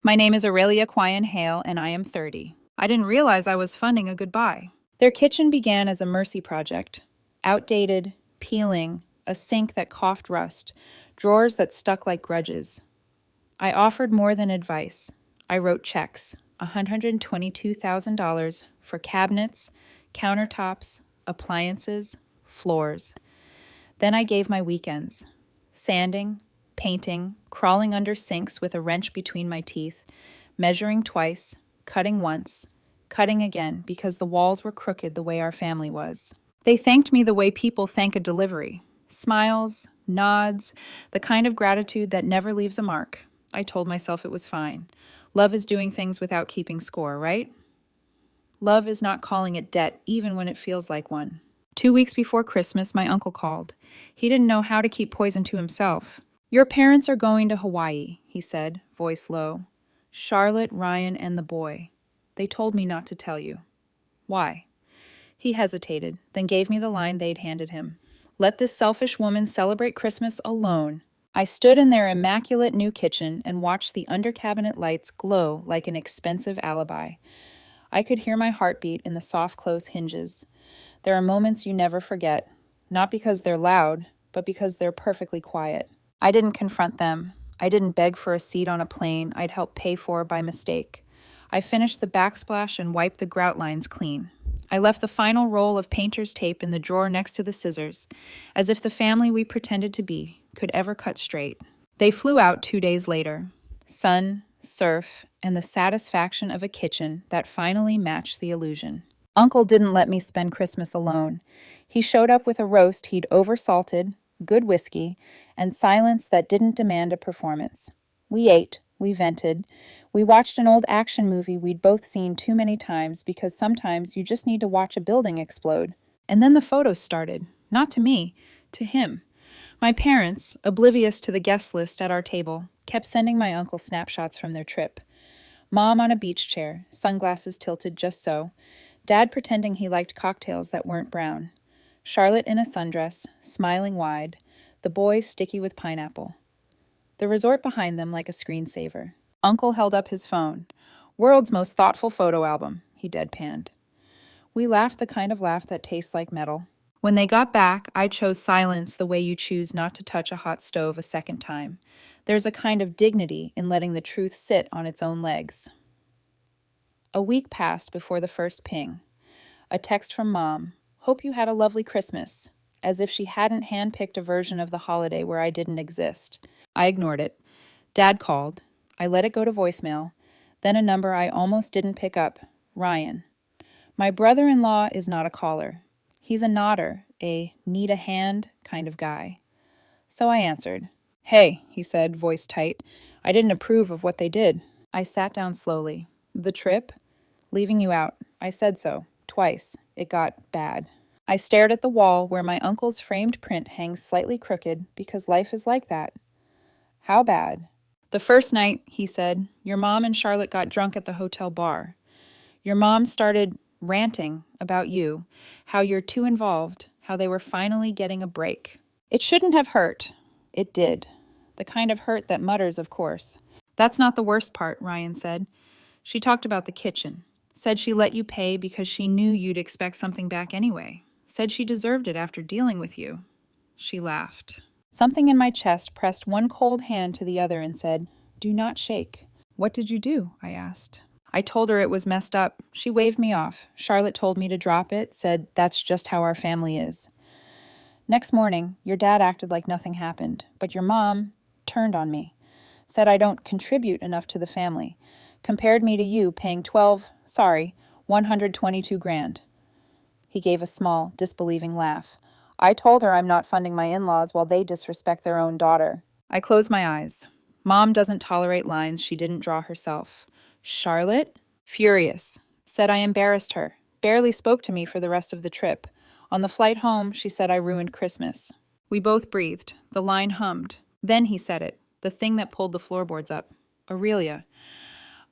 My name is Aurelia Quyan Hale, and I am 30. I didn't realize I was funding a goodbye. Their kitchen began as a mercy project. Outdated, peeling, a sink that coughed rust, drawers that stuck like grudges. I offered more than advice. I wrote checks, $122,000 for cabinets, countertops, appliances, floors. Then I gave my weekends. Sanding, painting, crawling under sinks with a wrench between my teeth, measuring twice, cutting once, cutting again because the walls were crooked the way our family was. They thanked me the way people thank a delivery. Smiles, nods, the kind of gratitude that never leaves a mark. I told myself it was fine. Love is doing things without keeping score, right? Love is not calling it debt even when it feels like one. 2 weeks before Christmas, my uncle called. He didn't know how to keep poison to himself. Your parents are going to Hawaii, he said, voice low. Charlotte, Ryan, and the boy. They told me not to tell you. Why? He hesitated, then gave me the line they'd handed him. Let this selfish woman celebrate Christmas alone. I stood in their immaculate new kitchen and watched the under-cabinet lights glow like an expensive alibi. I could hear my heartbeat in the soft close hinges. There are moments you never forget, not because they're loud, but because they're perfectly quiet. I didn't confront them. I didn't beg for a seat on a plane I'd helped pay for by mistake. I finished the backsplash and wiped the grout lines clean. I left the final roll of painter's tape in the drawer next to the scissors, as if the family we pretended to be could ever cut straight. They flew out 2 days later. Sun, surf, and the satisfaction of a kitchen that finally matched the illusion. Uncle didn't let me spend Christmas alone. He showed up with a roast he'd oversalted, good whiskey, and silence that didn't demand a performance. We ate, we vented, we watched an old action movie we'd both seen too many times because sometimes you just need to watch a building explode. And then the photos started, not to me, to him. My parents, oblivious to the guest list at our table, kept sending my uncle snapshots from their trip. Mom on a beach chair, sunglasses tilted just so, Dad pretending he liked cocktails that weren't brown. Charlotte in a sundress, smiling wide, the boy sticky with pineapple. The resort behind them like a screensaver. Uncle held up his phone. World's most thoughtful photo album, he deadpanned. We laughed the kind of laugh that tastes like metal. When they got back, I chose silence the way you choose not to touch a hot stove a second time. There's a kind of dignity in letting the truth sit on its own legs. A week passed before the first ping. A text from Mom. Hope you had a lovely Christmas. As if she hadn't handpicked a version of the holiday where I didn't exist. I ignored it. Dad called. I let it go to voicemail. Then a number I almost didn't pick up. Ryan. My brother-in-law is not a caller. He's a nodder, a need a hand kind of guy. So I answered. Hey, he said, voice tight. I didn't approve of what they did. I sat down slowly. The trip? Leaving you out. I said so. Twice. It got bad. I stared at the wall where my uncle's framed print hangs slightly crooked because life is like that. How bad? The first night, he said, your mom and Charlotte got drunk at the hotel bar. Your mom started ranting about you, how you're too involved, how they were finally getting a break. It shouldn't have hurt. It did. The kind of hurt that mutters, of course. That's not the worst part, Ryan said. She talked about the kitchen. Said she let you pay because she knew you'd expect something back anyway. Said she deserved it after dealing with you. She laughed. Something in my chest pressed one cold hand to the other and said, do not shake. What did you do? I asked. I told her it was messed up. She waved me off. Charlotte told me to drop it, said that's just how our family is. Next morning, your dad acted like nothing happened, but your mom turned on me. Said I don't contribute enough to the family. Compared me to you paying 122 grand. He gave a small, disbelieving laugh. I told her I'm not funding my in-laws while they disrespect their own daughter. I closed my eyes. Mom doesn't tolerate lines she didn't draw herself. Charlotte? Furious. Said I embarrassed her. Barely spoke to me for the rest of the trip. On the flight home, she said I ruined Christmas. We both breathed. The line hummed. Then he said it, the thing that pulled the floorboards up. Aurelia,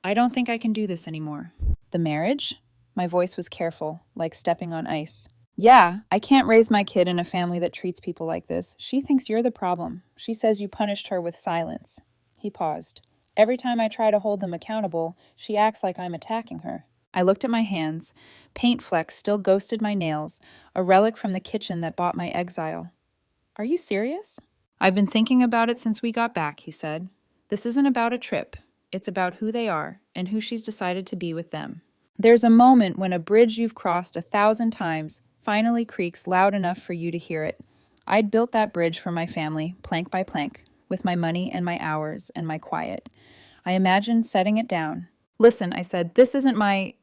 I don't think I can do this anymore. The marriage? My voice was careful, like stepping on ice. Yeah, I can't raise my kid in a family that treats people like this. She thinks you're the problem. She says you punished her with silence. He paused. Every time I try to hold them accountable, she acts like I'm attacking her. I looked at my hands. Paint flecks still ghosted my nails, a relic from the kitchen that bought my exile. Are you serious? I've been thinking about it since we got back, he said. This isn't about a trip. It's about who they are and who she's decided to be with them. There's a moment when a bridge you've crossed 1,000 times finally creaks loud enough for you to hear it. I'd built that bridge for my family, plank by plank, with my money and my hours and my quiet. I imagined setting it down. Listen, I said, this isn't I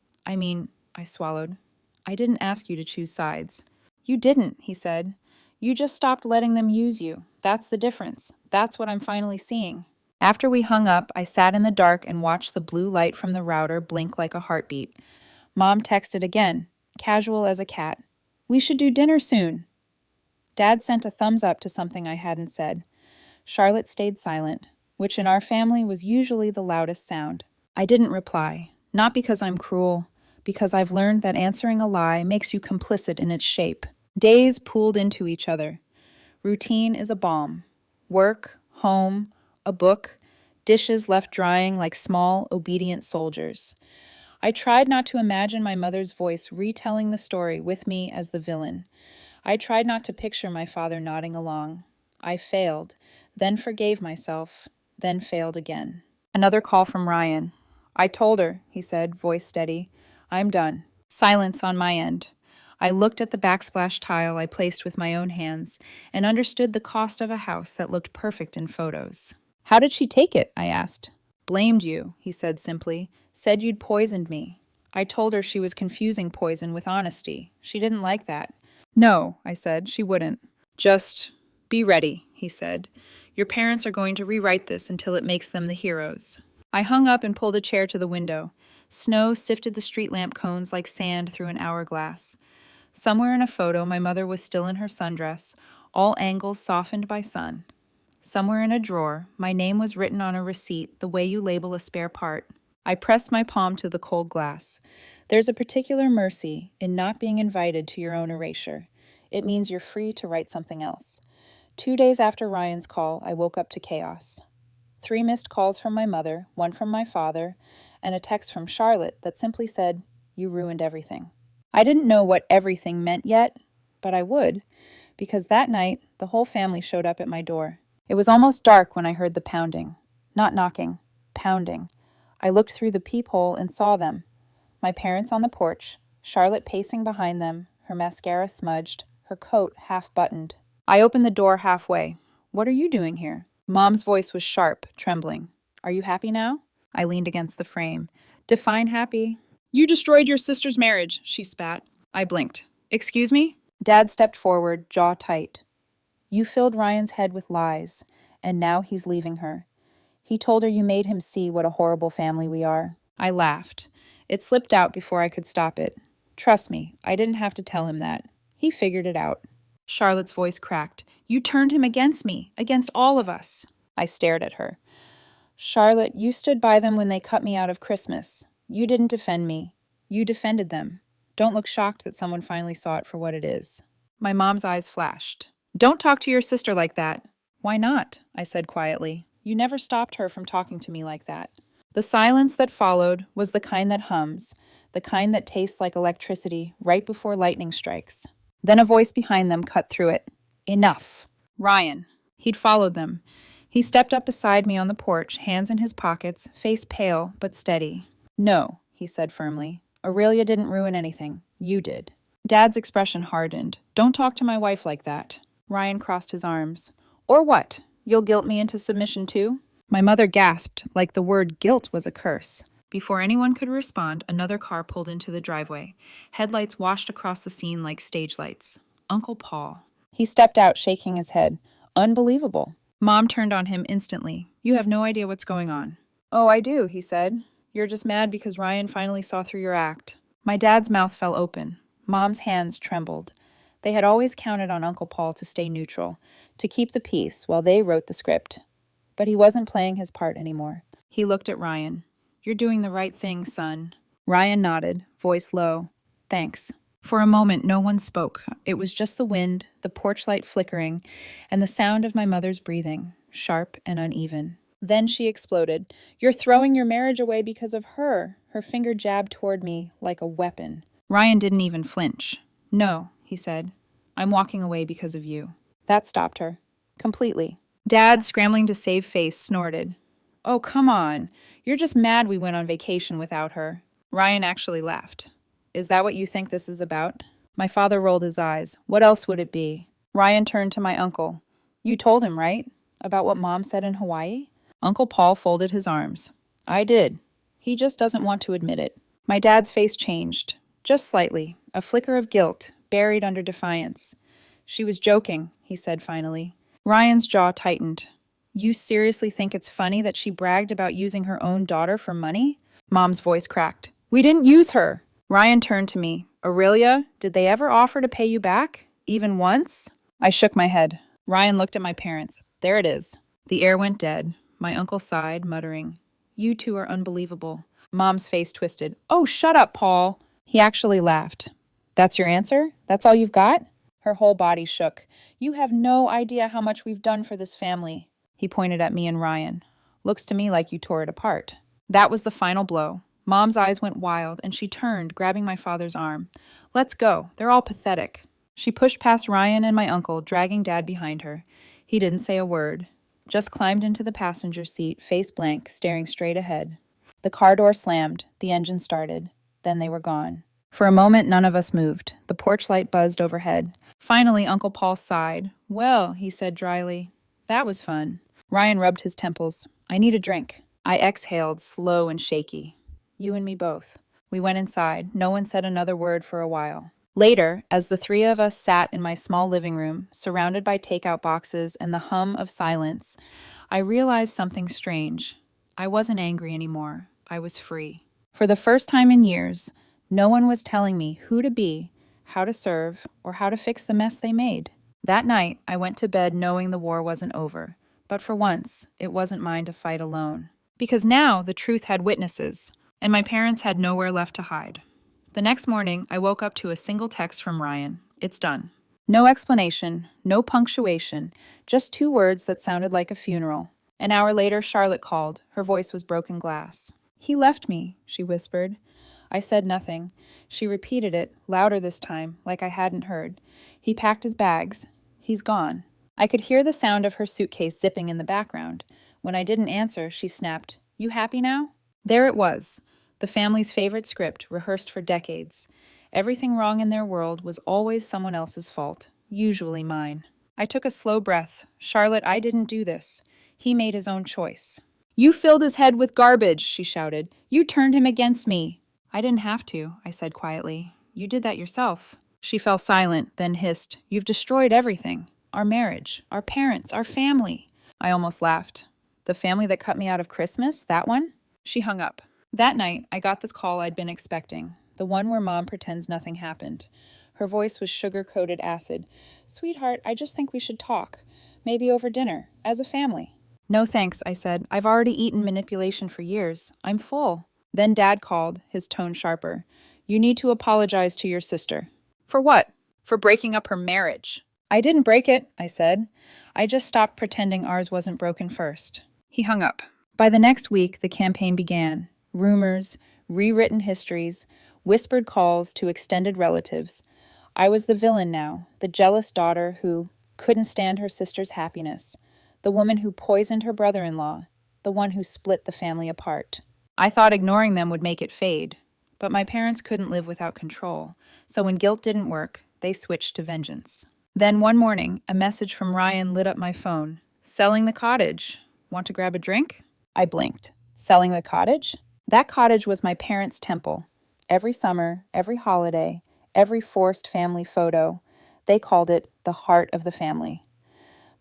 swallowed. I didn't ask you to choose sides. You didn't, he said. You just stopped letting them use you. That's the difference. That's what I'm finally seeing. After we hung up, I sat in the dark and watched the blue light from the router blink like a heartbeat. Mom texted again, casual as a cat. We should do dinner soon. Dad sent a thumbs up to something I hadn't said. Charlotte stayed silent, which in our family was usually the loudest sound. I didn't reply, not because I'm cruel, because I've learned that answering a lie makes you complicit in its shape. Days pooled into each other. Routine is a balm. Work, home, a book, dishes left drying like small, obedient soldiers. I tried not to imagine my mother's voice retelling the story with me as the villain. I tried not to picture my father nodding along. I failed, then forgave myself, then failed again. Another call from Ryan. I told her, he said, voice steady. I'm done. Silence on my end. I looked at the backsplash tile I placed with my own hands and understood the cost of a house that looked perfect in photos. How did she take it? I asked. Blamed you, he said simply. Said you'd poisoned me. I told her she was confusing poison with honesty. She didn't like that. No, I said, she wouldn't. Just be ready, he said. Your parents are going to rewrite this until it makes them the heroes. I hung up and pulled a chair to the window. Snow sifted the street lamp cones like sand through an hourglass. Somewhere in a photo, my mother was still in her sundress, all angles softened by sun. Somewhere in a drawer, my name was written on a receipt the way you label a spare part. I pressed my palm to the cold glass. There's a particular mercy in not being invited to your own erasure. It means you're free to write something else. 2 days after Ryan's call, I woke up to chaos. 3 missed calls from my mother, 1 from my father, and a text from Charlotte that simply said, "You ruined everything." I didn't know what everything meant yet, but I would, because that night, the whole family showed up at my door. It was almost dark when I heard the pounding. Not knocking, pounding. I looked through the peephole and saw them. My parents on the porch, Charlotte pacing behind them, her mascara smudged, her coat half-buttoned. I opened the door halfway. What are you doing here? Mom's voice was sharp, trembling. Are you happy now? I leaned against the frame. Define happy. You destroyed your sister's marriage, she spat. I blinked. Excuse me? Dad stepped forward, jaw tight. You filled Ryan's head with lies, and now he's leaving her. He told her you made him see what a horrible family we are. I laughed. It slipped out before I could stop it. Trust me, I didn't have to tell him that. He figured it out. Charlotte's voice cracked. You turned him against me, against all of us. I stared at her. Charlotte, you stood by them when they cut me out of Christmas. You didn't defend me. You defended them. Don't look shocked that someone finally saw it for what it is. My mom's eyes flashed. Don't talk to your sister like that. Why not? I said quietly. You never stopped her from talking to me like that. The silence that followed was the kind that hums, the kind that tastes like electricity right before lightning strikes. Then a voice behind them cut through it. Enough. Ryan. He'd followed them. He stepped up beside me on the porch, hands in his pockets, face pale but steady. No, he said firmly. Aurelia didn't ruin anything. You did. Dad's expression hardened. Don't talk to my wife like that. Ryan crossed his arms. Or what? You'll guilt me into submission too? My mother gasped, like the word guilt was a curse. Before anyone could respond, another car pulled into the driveway. Headlights washed across the scene like stage lights. Uncle Paul. He stepped out, shaking his head. Unbelievable. Mom turned on him instantly. You have no idea what's going on. Oh, I do, he said. You're just mad because Ryan finally saw through your act. My dad's mouth fell open. Mom's hands trembled. They had always counted on Uncle Paul to stay neutral, to keep the peace while they wrote the script. But he wasn't playing his part anymore. He looked at Ryan. You're doing the right thing, son. Ryan nodded, voice low. Thanks. For a moment, no one spoke. It was just the wind, the porch light flickering, and the sound of my mother's breathing, sharp and uneven. Then she exploded. "You're throwing your marriage away because of her." Her finger jabbed toward me like a weapon. Ryan didn't even flinch. "No," he said. "I'm walking away because of you." That stopped her. Completely. Dad, scrambling to save face, snorted. "Oh, come on. You're just mad we went on vacation without her." Ryan actually laughed. "Is that what you think this is about?" My father rolled his eyes. "What else would it be?" Ryan turned to my uncle. "You told him, right? About what Mom said in Hawaii?" Uncle Paul folded his arms. "I did. He just doesn't want to admit it." My dad's face changed. Just slightly. A flicker of guilt, buried under defiance. "She was joking," he said finally. Ryan's jaw tightened. "You seriously think it's funny that she bragged about using her own daughter for money?" Mom's voice cracked. "We didn't use her!" Ryan turned to me. "Aurelia, did they ever offer to pay you back? Even once?" I shook my head. Ryan looked at my parents. "There it is." The air went dead. My uncle sighed, muttering, "You two are unbelievable." Mom's face twisted. "Oh, shut up, Paul." He actually laughed. "That's your answer? That's all you've got?" Her whole body shook. "You have no idea how much we've done for this family." He pointed at me and Ryan. "Looks to me like you tore it apart." That was the final blow. Mom's eyes went wild, and she turned, grabbing my father's arm. "Let's go. They're all pathetic." She pushed past Ryan and my uncle, dragging Dad behind her. He didn't say a word, just climbed into the passenger seat, face blank, staring straight ahead. The car door slammed, the engine started. Then they were gone. For a moment, none of us moved. The porch light buzzed overhead. Finally, Uncle Paul sighed. "Well," he said dryly, "that was fun." Ryan rubbed his temples. "I need a drink." I exhaled, slow and shaky. "You and me both." We went inside. No one said another word for a while. Later, as the three of us sat in my small living room, surrounded by takeout boxes and the hum of silence, I realized something strange. I wasn't angry anymore. I was free. For the first time in years, no one was telling me who to be, how to serve, or how to fix the mess they made. That night, I went to bed knowing the war wasn't over. But for once, it wasn't mine to fight alone. Because now the truth had witnesses, and my parents had nowhere left to hide. The next morning, I woke up to a single text from Ryan. "It's done." No explanation, no punctuation, just two words that sounded like a funeral. An hour later, Charlotte called. Her voice was broken glass. "He left me," she whispered. I said nothing. She repeated it, louder this time, like I hadn't heard. "He packed his bags. He's gone." I could hear the sound of her suitcase zipping in the background. When I didn't answer, she snapped, "You happy now?" There it was, the family's favorite script, rehearsed for decades. Everything wrong in their world was always someone else's fault, usually mine. I took a slow breath. "Charlotte, I didn't do this. He made his own choice." "You filled his head with garbage," she shouted. "You turned him against me." "I didn't have to," I said quietly. "You did that yourself." She fell silent, then hissed, "You've destroyed everything. Our marriage, our parents, our family." I almost laughed. "The family that cut me out of Christmas? That one?" She hung up. That night, I got this call I'd been expecting, the one where Mom pretends nothing happened. Her voice was sugar-coated acid. "Sweetheart, I just think we should talk. Maybe over dinner, as a family." "No thanks," I said. "I've already eaten manipulation for years. I'm full." Then Dad called, his tone sharper. "You need to apologize to your sister." "For what?" "For breaking up her marriage." "I didn't break it," I said. "I just stopped pretending ours wasn't broken first." He hung up. By the next week, the campaign began. Rumors, rewritten histories, whispered calls to extended relatives. I was the villain now, the jealous daughter who couldn't stand her sister's happiness, the woman who poisoned her brother-in-law, the one who split the family apart. I thought ignoring them would make it fade, but my parents couldn't live without control, so when guilt didn't work, they switched to vengeance. Then one morning, a message from Ryan lit up my phone. "Selling the cottage. Want to grab a drink?" I blinked. Selling the cottage? That cottage was my parents' temple. Every summer, every holiday, every forced family photo, they called it the heart of the family.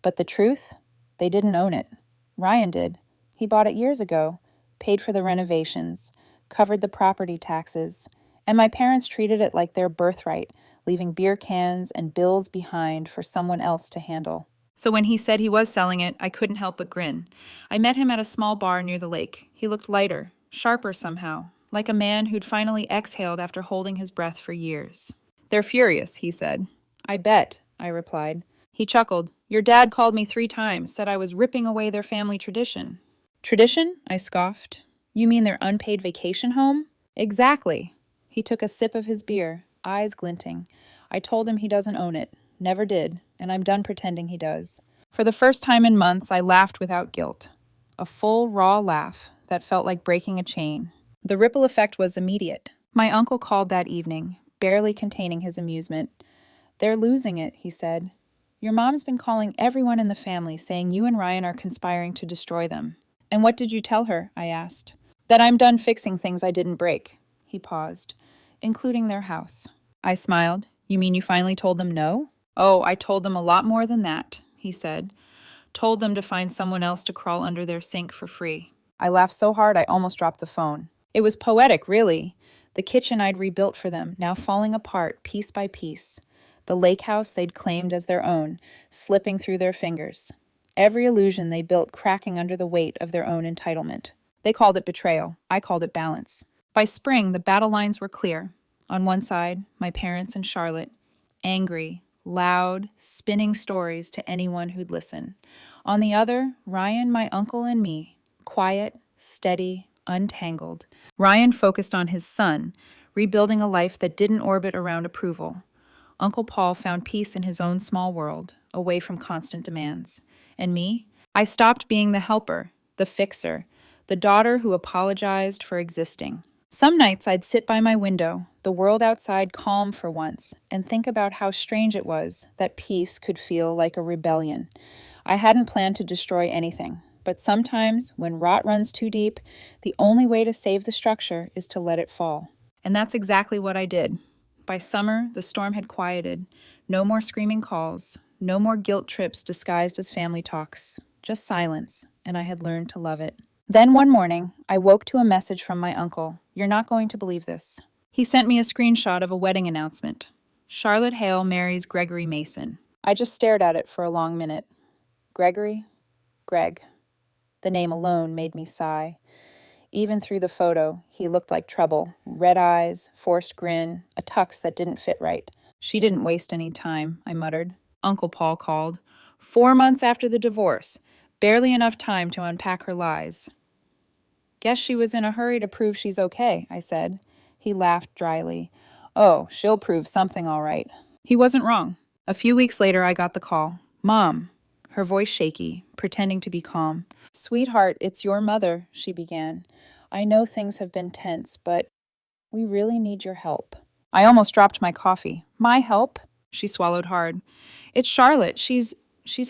But the truth? They didn't own it. Ryan did. He bought it years ago, paid for the renovations, covered the property taxes, and my parents treated it like their birthright, leaving beer cans and bills behind for someone else to handle. So when he said he was selling it, I couldn't help but grin. I met him at a small bar near the lake. He looked lighter, sharper somehow, like a man who'd finally exhaled after holding his breath for years. "They're furious," he said. "I bet," I replied. He chuckled. "Your dad called me 3 times, said I was ripping away their family tradition." Tradition? I scoffed. You mean their unpaid vacation home? Exactly. He took a sip of his beer, eyes glinting. I told him he doesn't own it. Never did, and I'm done pretending he does. For the first time in months, I laughed without guilt. A full, raw laugh that felt like breaking a chain. The ripple effect was immediate. My uncle called that evening, barely containing his amusement. They're losing it, he said. Your mom's been calling everyone in the family, saying you and Ryan are conspiring to destroy them. And what did you tell her? I asked. That I'm done fixing things I didn't break. He paused. Including their house. I smiled. You mean you finally told them no? Oh, I told them a lot more than that, he said. Told them to find someone else to crawl under their sink for free. I laughed so hard I almost dropped the phone. It was poetic, really. The kitchen I'd rebuilt for them, now falling apart piece by piece. The lake house they'd claimed as their own, slipping through their fingers. Every illusion they built cracking under the weight of their own entitlement. They called it betrayal. I called it balance. By spring, the battle lines were clear. On one side, my parents and Charlotte, angry, loud, spinning stories to anyone who'd listen. On the other, Ryan, my uncle, and me, quiet, steady, untangled. Ryan focused on his son, rebuilding a life that didn't orbit around approval. Uncle Paul found peace in his own small world, away from constant demands. And me? I stopped being the helper, the fixer, the daughter who apologized for existing. Some nights I'd sit by my window, the world outside calm for once, and think about how strange it was that peace could feel like a rebellion. I hadn't planned to destroy anything, but sometimes, when rot runs too deep, the only way to save the structure is to let it fall. And that's exactly what I did. By summer, the storm had quieted. No more screaming calls, no more guilt trips disguised as family talks, just silence, and I had learned to love it. Then one morning, I woke to a message from my uncle. You're not going to believe this. He sent me a screenshot of a wedding announcement. Charlotte Hale marries Gregory Mason. I just stared at it for a long minute. Gregory? Greg. The name alone made me sigh. Even through the photo, he looked like trouble. Red eyes, forced grin, a tux that didn't fit right. She didn't waste any time, I muttered. Uncle Paul called. 4 months after the divorce. Barely enough time to unpack her lies. Guess she was in a hurry to prove she's okay, I said. He laughed dryly. Oh, she'll prove something all right. He wasn't wrong. A few weeks later, I got the call. Mom. Her voice shaky, pretending to be calm. Sweetheart, it's your mother, she began. I know things have been tense, but we really need your help. I almost dropped my coffee. My help? She swallowed hard. It's Charlotte. She's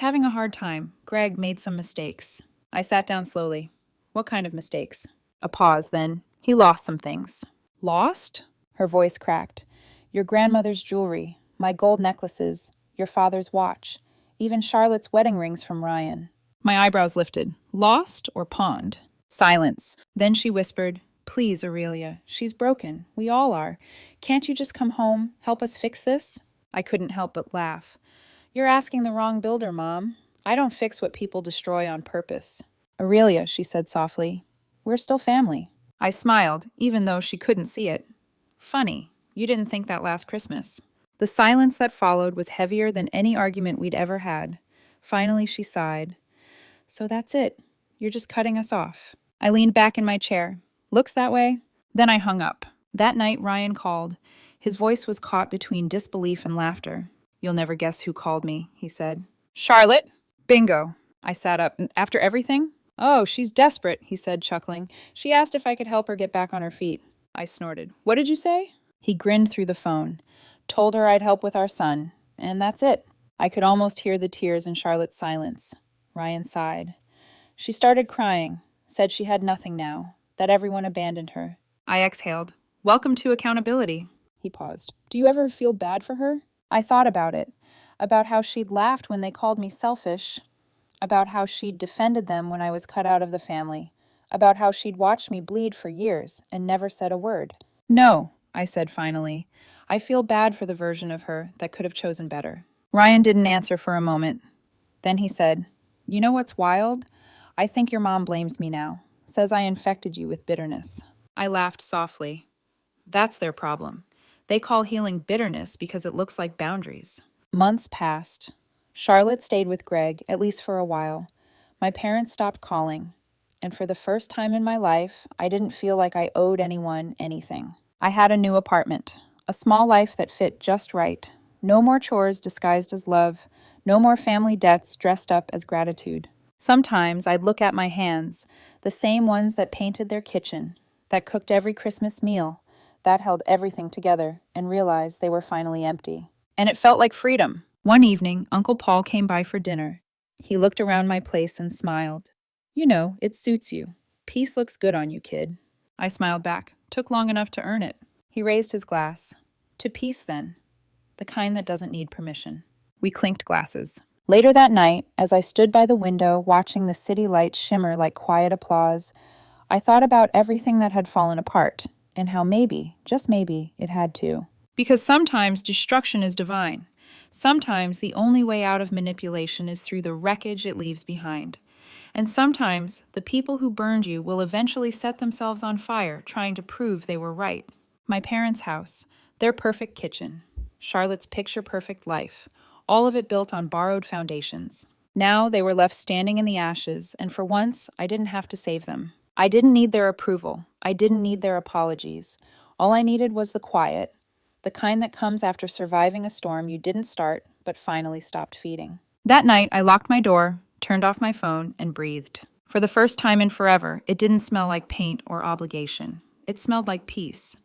having a hard time. Greg made some mistakes. I sat down slowly. What kind of mistakes? A pause, then. He lost some things. Lost? Her voice cracked. Your grandmother's jewelry, my gold necklaces, your father's watch, even Charlotte's wedding rings from Ryan. My eyebrows lifted. Lost or pawned? Silence. Then she whispered, Please, Aurelia, she's broken. We all are. Can't you just come home, help us fix this? I couldn't help but laugh. You're asking the wrong builder, Mom. I don't fix what people destroy on purpose. Aurelia, she said softly, we're still family. I smiled, even though she couldn't see it. Funny, you didn't think that last Christmas. The silence that followed was heavier than any argument we'd ever had. Finally, she sighed. So that's it. You're just cutting us off. I leaned back in my chair. Looks that way? Then I hung up. That night, Ryan called. His voice was caught between disbelief and laughter. You'll never guess who called me, he said. Charlotte? Bingo. I sat up. After everything? Oh, she's desperate, he said, chuckling. She asked if I could help her get back on her feet. I snorted. What did you say? He grinned through the phone. Told her I'd help with our son. And that's it. I could almost hear the tears in Charlotte's silence. Ryan sighed. She started crying, said she had nothing now, that everyone abandoned her. I exhaled. Welcome to accountability. He paused. Do you ever feel bad for her? I thought about it, about how she'd laughed when they called me selfish, about how she'd defended them when I was cut out of the family, about how she'd watched me bleed for years and never said a word. No, I said finally. I feel bad for the version of her that could have chosen better. Ryan didn't answer for a moment. Then he said, You know what's wild? I think your mom blames me now, says I infected you with bitterness. I laughed softly. That's their problem. They call healing bitterness because it looks like boundaries. Months passed. Charlotte stayed with Greg, at least for a while. My parents stopped calling. And for the first time in my life, I didn't feel like I owed anyone anything. I had a new apartment, a small life that fit just right. No more chores disguised as love, no more family debts dressed up as gratitude. Sometimes I'd look at my hands, the same ones that painted their kitchen, that cooked every Christmas meal, that held everything together, and realize they were finally empty. And it felt like freedom. One evening, Uncle Paul came by for dinner. He looked around my place and smiled. You know, it suits you. Peace looks good on you, kid. I smiled back. Took long enough to earn it. He raised his glass. To peace, then. The kind that doesn't need permission. We clinked glasses. Later that night, as I stood by the window watching the city lights shimmer like quiet applause, I thought about everything that had fallen apart, and how maybe, just maybe, it had to. Because sometimes destruction is divine. Sometimes the only way out of manipulation is through the wreckage it leaves behind. And sometimes the people who burned you will eventually set themselves on fire trying to prove they were right. My parents' house, their perfect kitchen, Charlotte's picture-perfect life, all of it built on borrowed foundations. Now they were left standing in the ashes, and for once, I didn't have to save them. I didn't need their approval. I didn't need their apologies. All I needed was the quiet, the kind that comes after surviving a storm you didn't start, but finally stopped feeding. That night, I locked my door, turned off my phone, and breathed. For the first time in forever, it didn't smell like paint or obligation. It smelled like peace.